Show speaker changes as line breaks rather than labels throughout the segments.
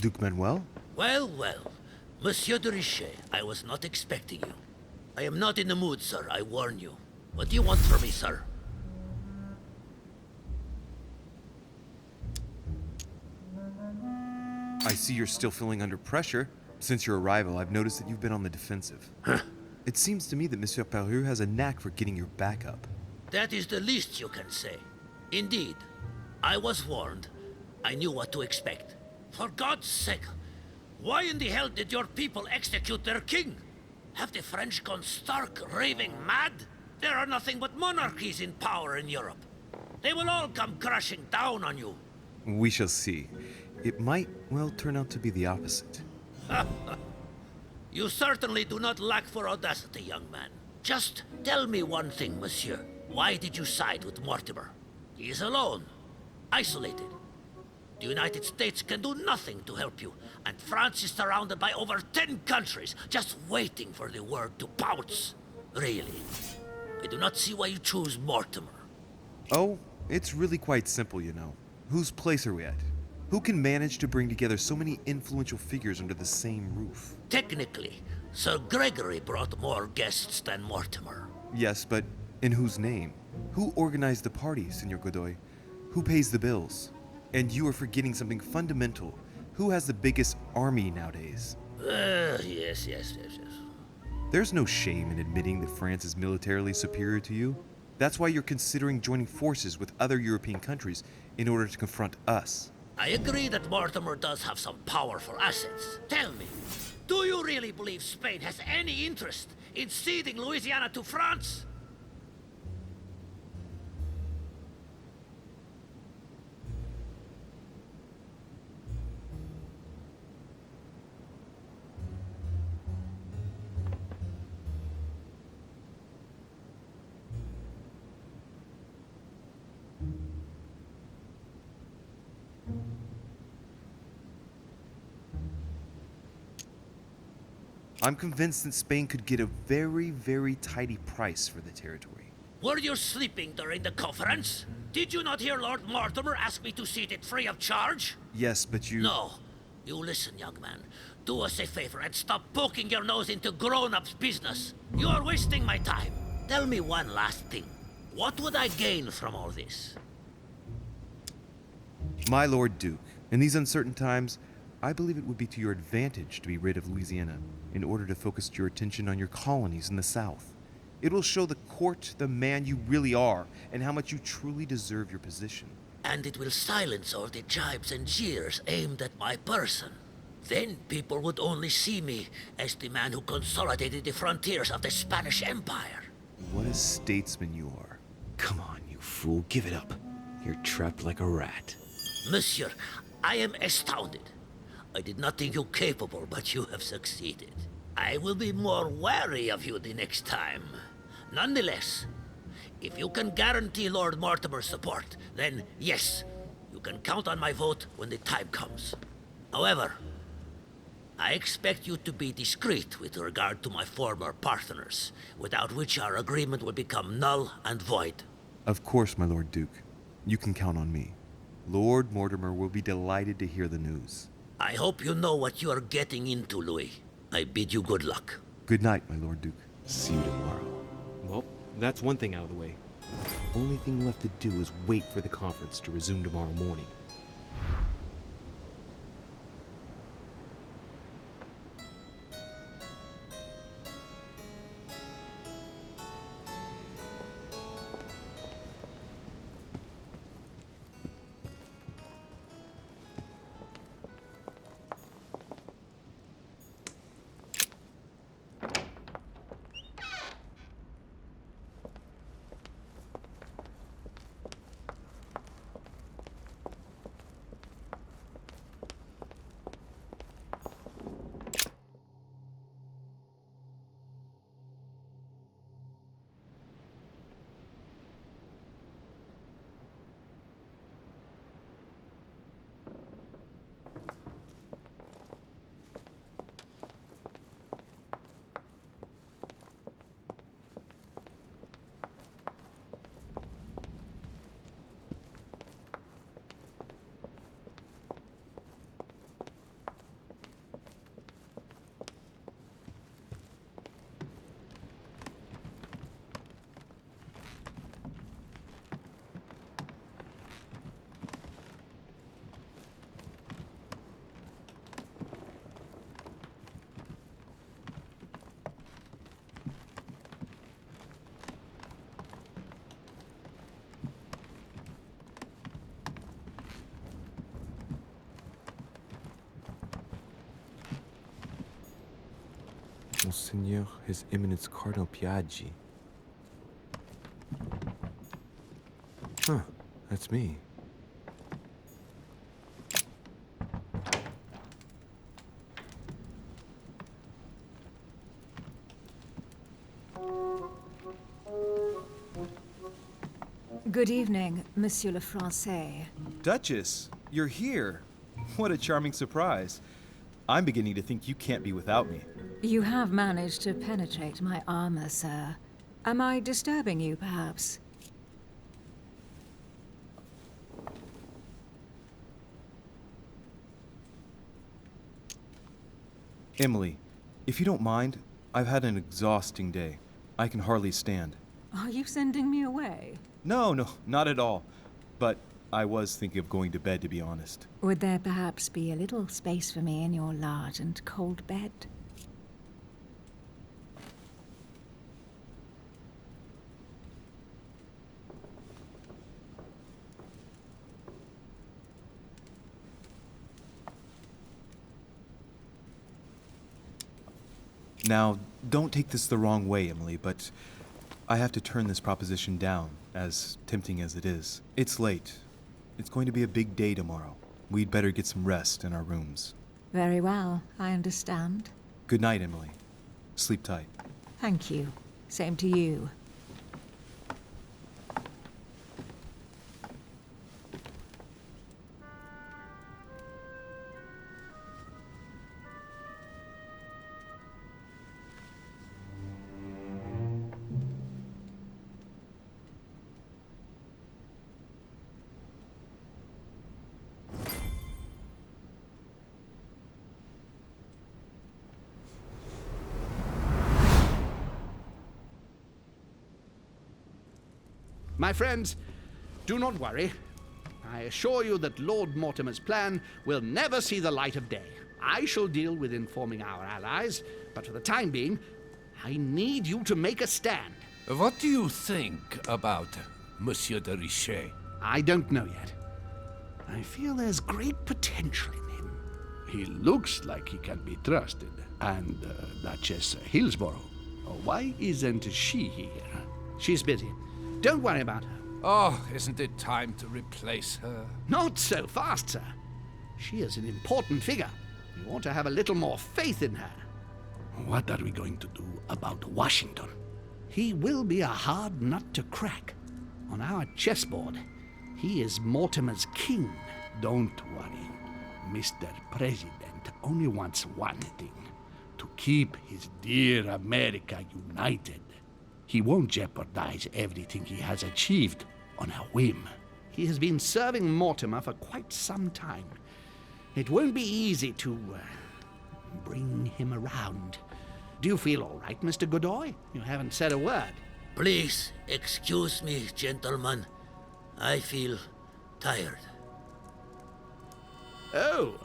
Duke Manuel?
Well, well. Monsieur de Richet, I was not expecting you. I am not in the mood, sir, I warn you. What do you want from me, sir?
I see you're still feeling under pressure. Since your arrival, I've noticed that you've been on the defensive. It seems to me that Monsieur Peru has a knack for getting your back up.
That is the least you can say. Indeed, I was warned. I knew what to expect. For God's sake, why in the hell did your people execute their king? Have the French gone stark, raving mad? There are nothing but monarchies in power in Europe. They will all come crashing down on you.
We shall see. It might, well, turn out to be the opposite.
You certainly do not lack for audacity, young man. Just tell me one thing, monsieur. Why did you side with Mortimer? He is alone, isolated. The United States can do nothing to help you, and France is surrounded by over 10 countries, just waiting for the word to pounce. Really, I do not see why you choose Mortimer.
Oh, it's really quite simple, you know. Whose place are we at? Who can manage to bring together so many influential figures under the same roof?
Technically, Sir Gregory brought more guests than Mortimer.
Yes, but in whose name? Who organized the party, Senor Godoy? Who pays the bills? And you are forgetting something fundamental. Who has the biggest army nowadays?
Yes.
There's no shame in admitting that France is militarily superior to you. That's why you're considering joining forces with other European countries in order to confront us.
I agree that Mortimer does have some powerful assets. Tell me, do you really believe Spain has any interest in ceding Louisiana to France?
I'm convinced that Spain could get a very, very tidy price for the territory.
Were you sleeping during the conference? Did you not hear Lord Mortimer ask me to cede it free of charge?
Yes, but you...
No. You listen, young man. Do us a favor and stop poking your nose into grown-ups' business. You are wasting my time. Tell me one last thing. What would I gain from all this?
My Lord Duke, in these uncertain times, I believe it would be to your advantage to be rid of Louisiana in order to focus your attention on your colonies in the south. It will show the court the man you really are and how much you truly deserve your position.
And it will silence all the jibes and jeers aimed at my person. Then people would only see me as the man who consolidated the frontiers of the Spanish Empire.
What a statesman you are.
Come on, you fool, give it up. You're trapped like a rat.
Monsieur, I am astounded. I did not think you capable, but you have succeeded. I will be more wary of you the next time. Nonetheless, if you can guarantee Lord Mortimer's support, then yes, you can count on my vote when the time comes. However, I expect you to be discreet with regard to my former partners, without which our agreement will become null and void.
Of course, my Lord Duke. You can count on me. Lord Mortimer will be delighted to hear the news.
I hope you know what you are getting into, Louis. I bid you good luck.
Good night, my Lord Duke.
See you tomorrow.
Well, that's one thing out of the way. Only thing left to do is wait for the conference to resume tomorrow morning. Monseigneur, His Eminence Cardinal Piaggi. Huh, that's me.
Good evening, Monsieur le Français.
Duchess, you're here. What a charming surprise. I'm beginning to think you can't be without me.
You have managed to penetrate my armor, sir. Am I disturbing you, perhaps?
Emily, if you don't mind, I've had an exhausting day. I can hardly stand.
Are you sending me away?
No, not at all. But I was thinking of going to bed, to be honest.
Would there perhaps be a little space for me in your large and cold bed?
Now, don't take this the wrong way, Emily, but I have to turn this proposition down, as tempting as it is. It's late. It's going to be a big day tomorrow. We'd better get some rest in our rooms.
Very well, I understand.
Good night, Emily. Sleep tight.
Thank you. Same to you.
My friends, do not worry. I assure you that Lord Mortimer's plan will never see the light of day. I shall deal with informing our allies, but for the time being, I need you to make a stand.
What do you think about Monsieur de Richet?
I don't know yet. I feel there's great potential in him. He looks like he can be trusted. And Duchess Hillsborough, why isn't she here? She's busy. Don't worry about her.
Oh, isn't it time to replace her?
Not so fast, sir. She is an important figure. You ought to have a little more faith in her. What are we going to do about Washington? He will be a hard nut to crack. On our chessboard, he is Mortimer's king. Don't worry. Mr. President only wants one thing: to keep his dear America united. He won't jeopardize everything he has achieved on a whim. He has been serving Mortimer for quite some time. It won't be easy to bring him around. Do you feel all right, Mr. Godoy? You haven't said a word.
Please excuse me, gentlemen. I feel tired.
Oh,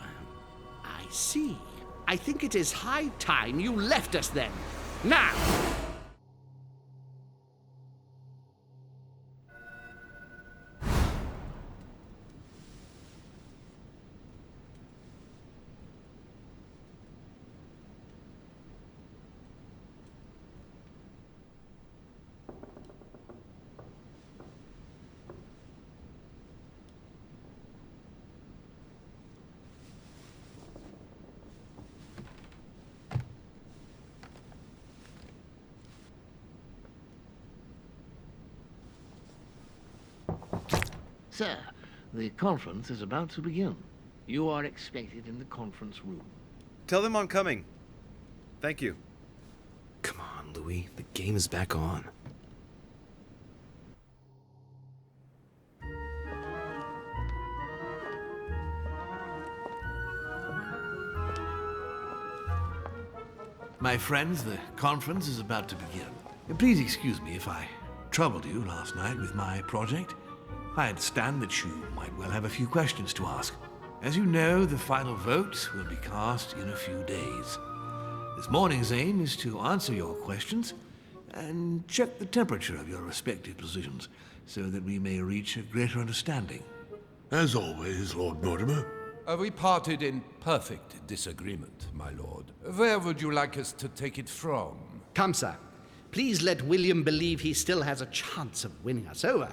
I see. I think it is high time you left us then. Now!
Sir, the conference is about to begin. You are expected in the conference room.
Tell them I'm coming. Thank you.
Come on, Louis. The game is back on.
My friends, the conference is about to begin. Please excuse me if I troubled you last night with my project. I understand that you might well have a few questions to ask. As you know, the final vote will be cast in a few days. This morning's aim is to answer your questions and check the temperature of your respective positions so that we may reach a greater understanding.
As always, Lord Mortimer.
We parted in perfect disagreement, my lord. Where would you like us to take it from?
Come, sir. Please let William believe he still has a chance of winning us over.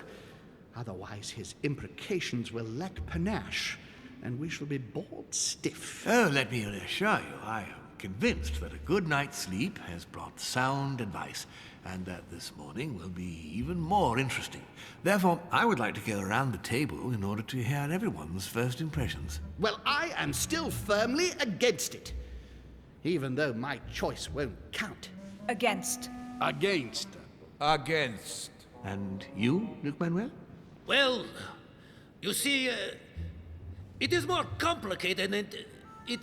Otherwise, his imprecations will lack panache, and we shall be bored stiff.
Oh, let me reassure you, I am convinced that a good night's sleep has brought sound advice, and that this morning will be even more interesting. Therefore, I would like to go around the table in order to hear everyone's first impressions.
Well, I am still firmly against it, even though my choice won't count.
Against.
Against.
Against.
And you, Duke Manuel?
Well, you see, it is more complicated and it...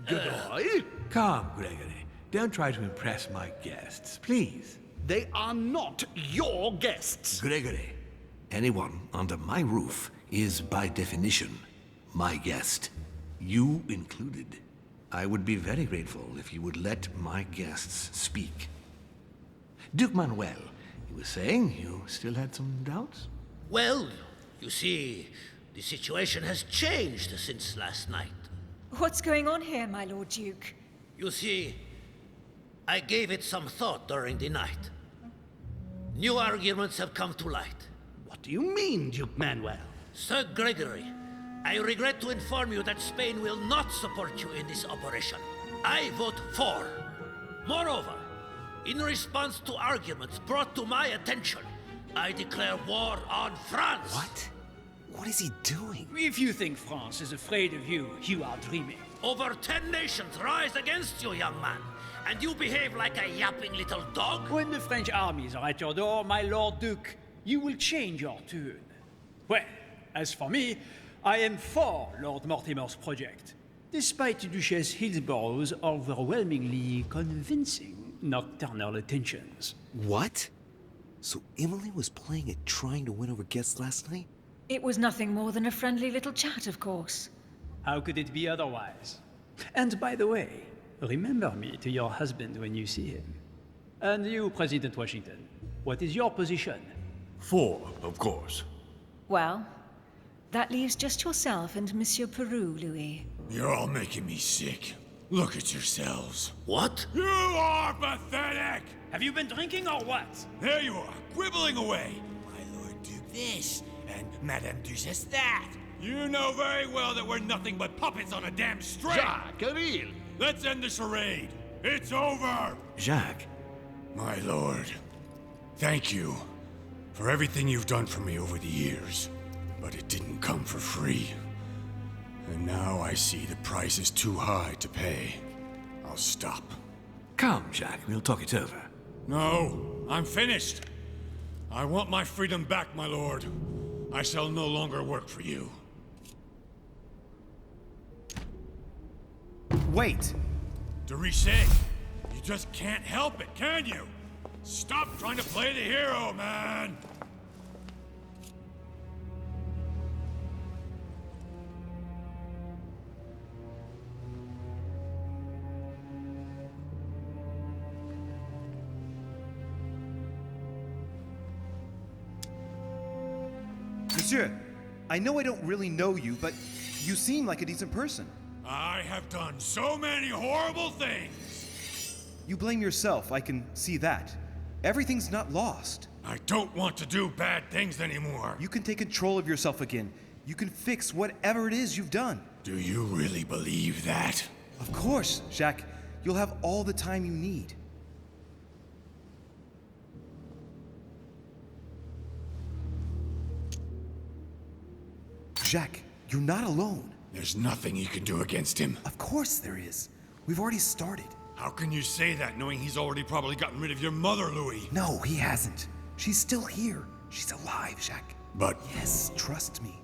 Goodbye.
Calm, Gregory. Don't try to impress my guests, please.
They are not your guests.
Gregory, anyone under my roof is by definition my guest. You included. I would be very grateful if you would let my guests speak. Duke Manuel, you were saying you still had some doubts?
Well, you see, the situation has changed since last night.
What's going on here, my Lord Duke?
You see, I gave it some thought during the night. New arguments have come to light.
What do you mean, Duke Manuel?
Sir Gregory, I regret to inform you that Spain will not support you in this operation. I vote for. Moreover, in response to arguments brought to my attention, I declare war on France.
What? What is he doing?
If you think France is afraid of you, you are dreaming.
Over 10 nations rise against you, young man, and you behave like a yapping little dog?
When the French armies are at your door, my Lord Duke, you will change your tune. Well, as for me, I am for Lord Mortimer's project, despite Duchess Hillsborough's overwhelmingly convincing nocturnal attentions.
What? So Emily was playing at trying to win over guests last night?
It was nothing more than a friendly little chat, of course.
How could it be otherwise? And by the way, remember me to your husband when you see him. And you, President Washington, what is your position?
For, of course.
Well, that leaves just yourself and Monsieur Peru, Louis.
You're all making me sick. Look at yourselves.
What?
You are pathetic!
Have you been drinking or what?
There you are, quibbling away. My Lord Duke this, and Madame Duchess that. You know very well that we're nothing but puppets on a damn string.
Jacques, really?
Let's end the charade. It's over.
Jacques.
My lord, thank you for everything you've done for me over the years. But it didn't come for free. And now I see the price is too high to pay. I'll stop.
Come, Jacques, we'll talk it over.
No, I'm finished. I want my freedom back, my lord. I shall no longer work for you.
Wait!
De Richet, you just can't help it, can you? Stop trying to play the hero, man!
Monsieur, I know I don't really know you, but you seem like a decent person.
I have done so many horrible things!
You blame yourself, I can see that. Everything's not lost.
I don't want to do bad things anymore.
You can take control of yourself again. You can fix whatever it is you've done.
Do you really believe that?
Of course, Jacques. You'll have all the time you need. Jacques, you're not alone.
There's nothing you can do against him.
Of course there is. We've already started.
How can you say that, knowing he's already probably gotten rid of your mother, Louis?
No, he hasn't. She's still here. She's alive, Jacques.
But...
Yes, trust me.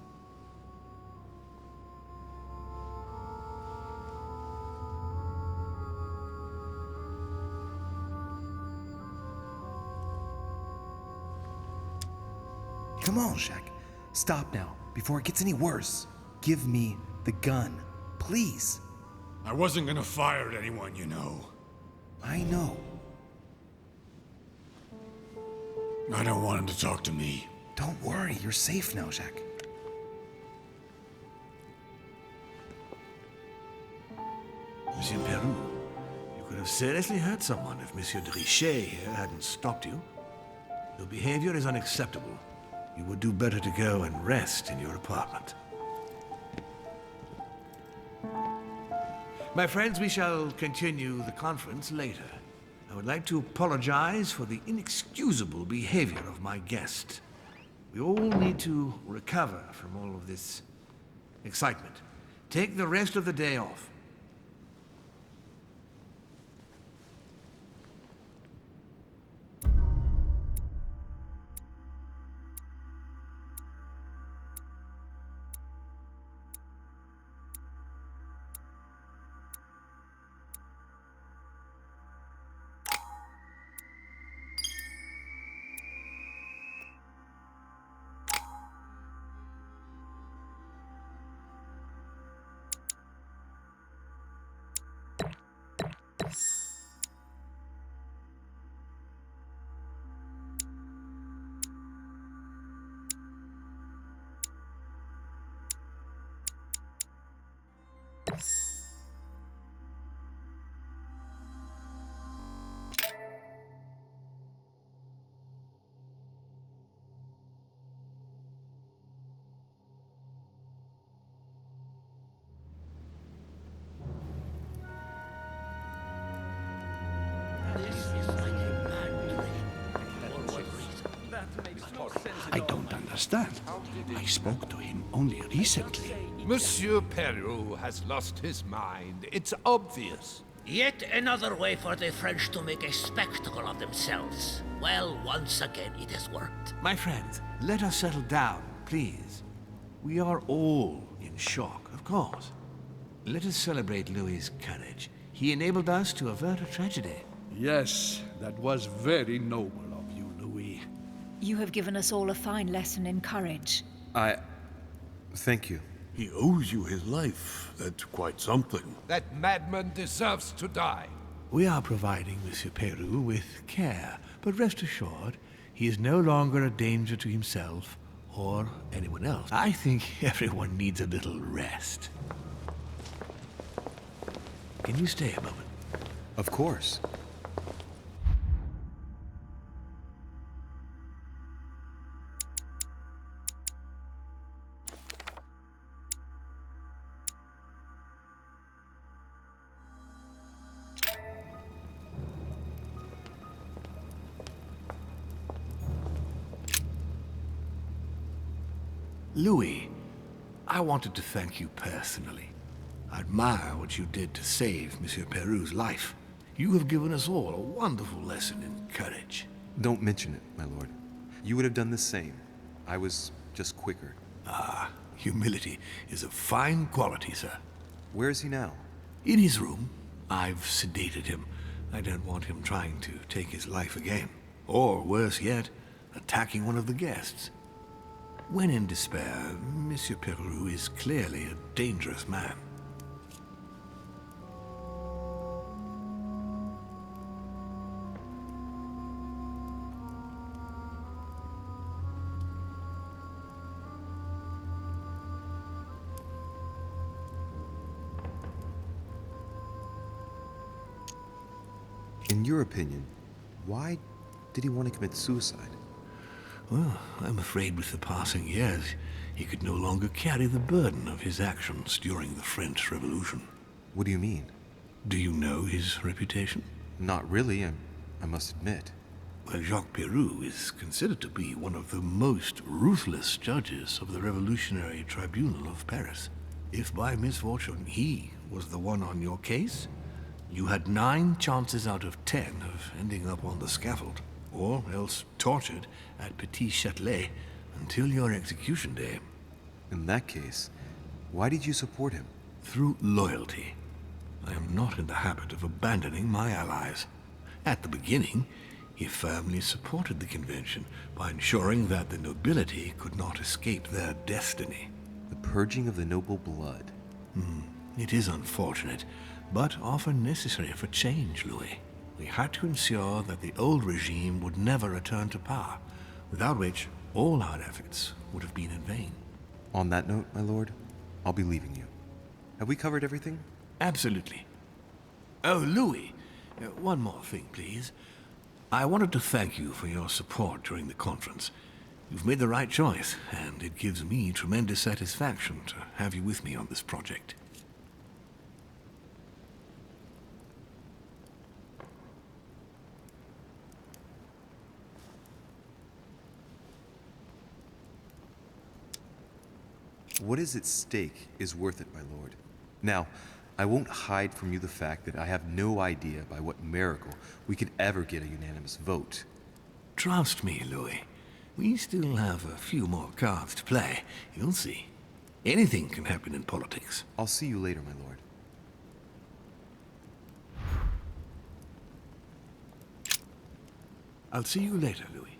Come on, Jacques. Stop now, before it gets any worse. Give me the gun, please.
I wasn't gonna fire at anyone, you know.
I know.
I don't want him to talk to me.
Don't worry, you're safe now, Jacques.
have seriously hurt someone if Monsieur de Richet here hadn't stopped you. Your behavior is unacceptable. You would do better to go and rest in your apartment. My friends, we shall continue the conference later. I would like to apologize for the inexcusable behavior of my guest. We all need to recover from all of this excitement. Take the rest of the day off.
I don't understand. I spoke to him only recently.
Monsieur Peru has lost his mind. It's obvious.
Yet another way for the French to make a spectacle of themselves. Well, once again it has worked.
My friends, let us settle down, please. We are all in shock, of course. Let us celebrate Louis's courage. He enabled us to avert a tragedy.
Yes, that was very noble of you, Louis.
You have given us all a fine lesson in courage.
Thank you.
He owes you his life. That's quite something.
That madman deserves to die.
We are providing Monsieur Peru with care, but rest assured, he is no longer a danger to himself or anyone else. I think everyone needs a little rest. Can you stay a moment?
Of course.
Louis, I wanted to thank you personally. I admire what you did to save Monsieur Peru's life. You have given us all a wonderful lesson in courage.
Don't mention it, my lord. You would have done the same. I was just quicker.
Ah, humility is a fine quality, sir.
Where is he now?
In his room. I've sedated him. I don't want him trying to take his life again. Or, worse yet, attacking one of the guests. When in despair, Monsieur Peru is clearly a dangerous man.
In your opinion, why did he want to commit suicide?
Well, I'm afraid with the passing years, he could no longer carry the burden of his actions during the French Revolution.
What do you mean?
Do you know his reputation?
Not really, I must admit.
Well, Jacques Peru is considered to be one of the most ruthless judges of the Revolutionary Tribunal of Paris. If by misfortune he was the one on your case, you had 9 chances out of 10 of ending up on the scaffold, or else tortured at Petit Châtelet until your execution day.
In that case, why did you support him?
Through loyalty. I am not in the habit of abandoning my allies. At the beginning, he firmly supported the convention by ensuring that the nobility could not escape their destiny.
The purging of the noble blood.
It is unfortunate, but often necessary for change, Louis. We had to ensure that the old regime would never return to power, without which all our efforts would have been in vain.
On that note, my lord, I'll be leaving you. Have we covered everything?
Absolutely. Oh, Louis, One more thing, please. I wanted to thank you for your support during the conference. You've made the right choice, and it gives me tremendous satisfaction to have you with me on this project.
What is at stake is worth it, my lord. Now, I won't hide from you the fact that I have no idea by what miracle we could ever get a unanimous vote.
Trust me, Louis. We still have a few more cards to play. You'll see. Anything can happen in politics.
I'll see you later, my lord.
I'll see you later, Louis.